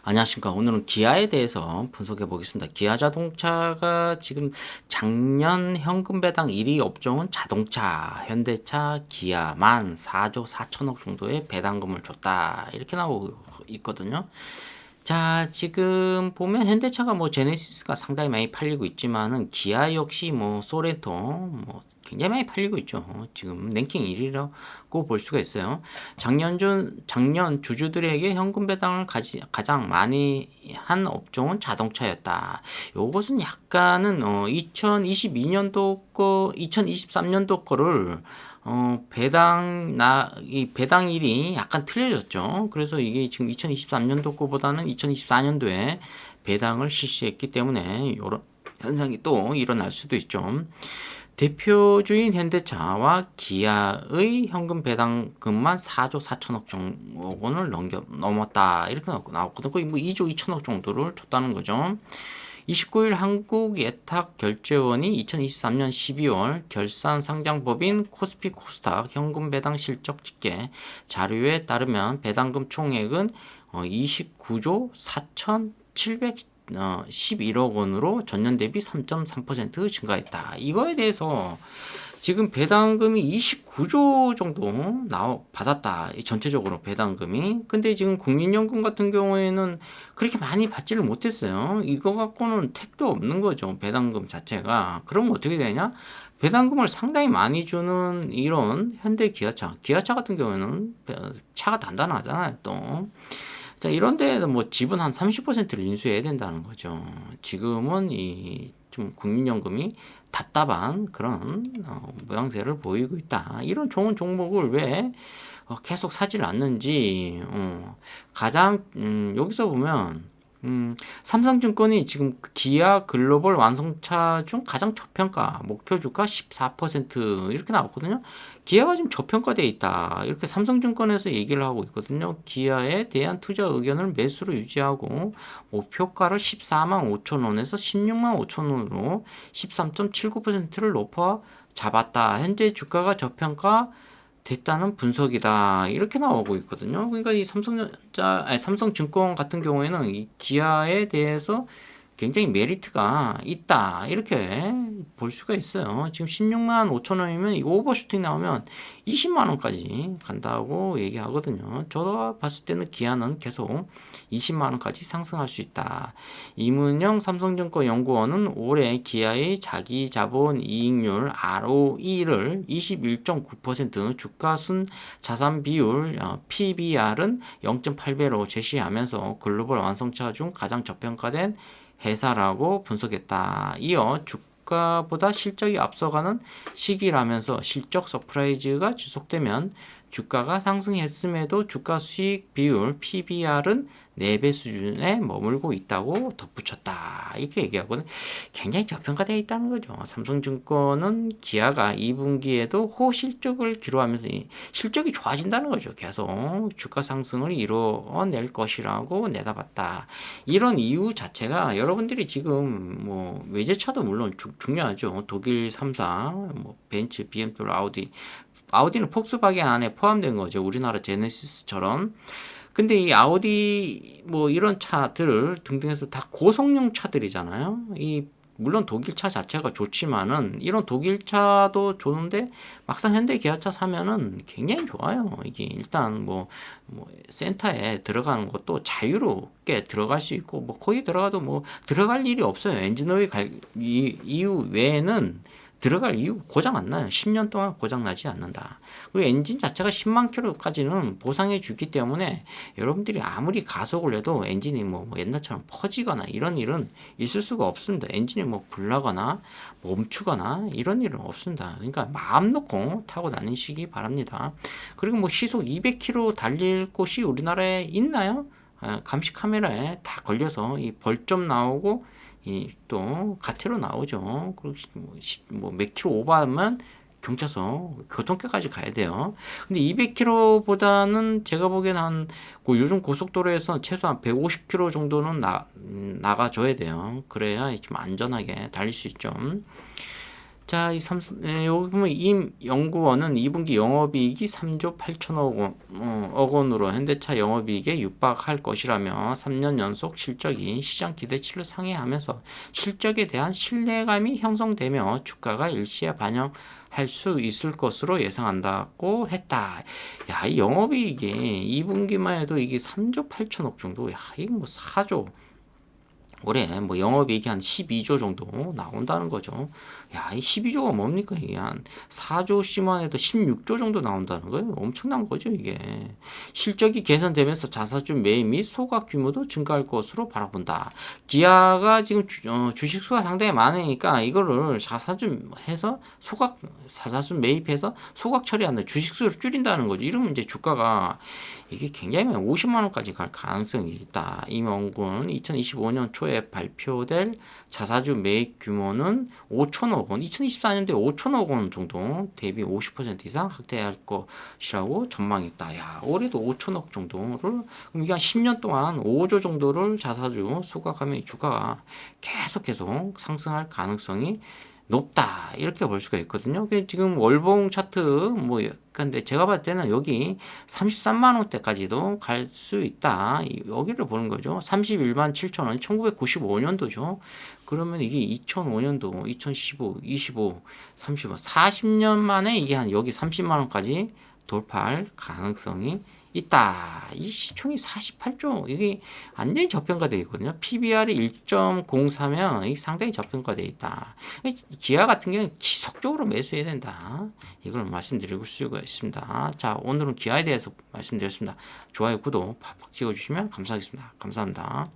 안녕하십니까. 오늘은 기아에 대해서 분석해 보겠습니다. 기아 자동차가 지금 작년 현금 배당 1위 업종은 자동차, 현대차, 기아만 4조 4천억 정도의 배당금을 줬다. 이렇게 나오고 있거든요. 자, 지금 보면 현대차가 뭐 제네시스가 상당히 많이 팔리고 있지만은 기아 역시 뭐 소레토 뭐 굉장히 많이 팔리고 있죠. 지금 랭킹 1위라고 볼 수가 있어요. 작년 주주들에게 현금 배당을 가장 많이 한 업종은 자동차였다. 요것은 약간은 2022년도 거, 2023년도 거를 이 배당일이 약간 틀려졌죠. 그래서 이게 지금 2023년도 거보다는 2024년도에 배당을 실시했기 때문에 이런 현상이 또 일어날 수도 있죠. 대표주인 현대차와 기아의 현금 배당금만 4조 4천억 원을 넘었다. 이렇게 나왔거든요. 거의 뭐 2조 2천억 정도를 줬다는 거죠. 29일 한국예탁결제원이 2023년 12월 결산 상장법인 코스피 코스닥 현금 배당 실적 집계 자료에 따르면 배당금 총액은 29조 4,711억 원으로 전년 대비 3.3% 증가했다. 이거에 대해서 지금 배당금이 29조 정도 받았다. 전체적으로 배당금이. 근데 지금 국민연금 같은 경우에는 그렇게 많이 받지를 못했어요. 이거 갖고는 택도 없는 거죠. 배당금 자체가. 그럼 어떻게 되냐? 배당금을 상당히 많이 주는 이런 현대 기아차 같은 경우에는 차가 단단하잖아요, 또. 자, 이런 데에는 뭐 지분 한 30%를 인수해야 된다는 거죠. 지금은 좀 국민연금이 답답한 그런 모양새를 보이고 있다. 이런 좋은 종목을 왜 계속 사질 않는지 가장 여기서 보면 삼성증권이 지금 기아 글로벌 완성차 중 가장 저평가 목표 주가 14% 이렇게 나왔거든요. 기아가 지금 저평가되어 있다. 이렇게 삼성증권에서 얘기를 하고 있거든요. 기아에 대한 투자 의견을 매수로 유지하고 목표가를 14만 5천 원에서 16만 5천 원으로 13.79%를 높아 잡았다. 현재 주가가 저평가 됐다는 분석이다. 이렇게 나오고 있거든요. 그러니까 이 삼성증권 같은 경우에는 이 기아에 대해서 굉장히 메리트가 있다. 이렇게 볼 수가 있어요. 지금 16만 5천 원이면 이거 오버슈팅 나오면 20만 원까지 간다고 얘기하거든요. 저도 봤을 때는 기아는 계속 20만 원까지 상승할 수 있다. 이문영 삼성증권 연구원은 올해 기아의 자기 자본 이익률 ROE를 21.9% 주가 순 자산 비율 PBR은 0.8배로 제시하면서 글로벌 완성차 중 가장 저평가된 회사라고 분석했다. 이어 주가보다 실적이 앞서가는 시기라면서 실적 서프라이즈가 지속되면 주가가 상승했음에도 주가 수익 비율 PBR은 4배 수준에 머물고 있다고 덧붙였다. 이렇게 얘기하고는 굉장히 저평가되어 있다는 거죠. 삼성증권은 기아가 2분기에도 호실적을 기록하면서 실적이 좋아진다는 거죠. 계속 주가 상승을 이뤄낼 것이라고 내다봤다. 이런 이유 자체가 여러분들이 지금 뭐 외제차도 물론 중요하죠. 독일 3사, 뭐 벤츠, BMW, 아우디는 폭스바겐 안에 포함된 거죠. 우리나라 제네시스처럼. 근데 이 아우디 뭐 이런 차들 등등해서 다 고성능 차들이잖아요. 물론 독일 차 자체가 좋지만은 이런 독일 차도 좋은데 막상 현대 기아차 사면은 굉장히 좋아요. 이게 일단 뭐 센터에 들어가는 것도 자유롭게 들어갈 수 있고 뭐 거기 들어가도 뭐 들어갈 일이 없어요. 엔진오일 이유 외에는 들어갈 이유 고장 안 나요. 10년 동안 고장 나지 않는다. 그리고 엔진 자체가 10만 킬로까지는 보상해 주기 때문에 여러분들이 아무리 가속을 해도 엔진이 뭐 옛날처럼 퍼지거나 이런 일은 있을 수가 없습니다. 엔진이 뭐 불나거나 멈추거나 이런 일은 없습니다. 그러니까 마음 놓고 타고 다니시기 바랍니다. 그리고 뭐 시속 200km 달릴 곳이 우리나라에 있나요? 감시 카메라에 다 걸려서 이 벌점 나오고 또 가태료 나오죠. 그리고 몇 킬로 오버하면 경찰서 교통과까지 가야 돼요. 근데 200km보다는 제가 보기엔 요즘 고속도로에서 최소한 150km 정도는 나가줘야 돼요. 그래야 좀 안전하게 달릴 수 있죠. 자, 여기 보면 임 연구원은 2분기 영업이익이 3조 8천억 원으로 현대차 영업이익에 육박할 것이라며 3년 연속 실적이 시장 기대치를 상회하면서 실적에 대한 신뢰감이 형성되며 주가가 일시에 반영할 수 있을 것으로 예상한다고 했다. 야, 이 영업이익이 2분기만 해도 이게 3조 8천억 정도. 야, 이거 뭐 4조. 올해 뭐 영업이익이 한 12조 정도 나온다는 거죠. 야, 이 12조가 뭡니까? 이게 한 4조씩만 해도 16조 정도 나온다는 거예요. 엄청난 거죠, 이게. 실적이 개선되면서 자사주 매입 및 소각 규모도 증가할 것으로 바라본다. 기아가 지금 주식수가 상당히 많으니까 이거를 자사주 해서 사사주 매입해서 소각 처리한다. 주식수를 줄인다는 거죠. 이러면 이제 주가가 이게 굉장히 50만 원까지 갈 가능성이 있다. 임원군은 2025년 초에 발표될 자사주 매입 규모는 5천억 원, 2024년도에 5천억 원 정도 대비 50% 이상 확대할 것이라고 전망했다. 야, 올해도 5천억 정도를, 그럼 이게 한 10년 동안 5조 정도를 자사주 소각하면 주가가 계속 상승할 가능성이 높다 이렇게 볼 수가 있거든요. 지금 월봉 차트 뭐 근데 제가 봤을 때는 여기 33만 원대까지도 갈 수 있다. 여기를 보는 거죠. 31만 7천 원, 1995년도죠. 그러면 이게 2005년도, 2015, 25, 35, 40년 만에 이게 한 여기 30만 원까지 돌파할 가능성이 있다. 이 시총이 48조, 이게 완전히 저평가되어 있거든요. PBR이 1.03면 이게 상당히 저평가되어 있다. 기아 같은 경우는 지속적으로 매수해야 된다. 이걸 말씀드리고 수가 있습니다. 자, 오늘은 기아에 대해서 말씀드렸습니다. 좋아요, 구독 팍팍 찍어주시면 감사하겠습니다. 감사합니다.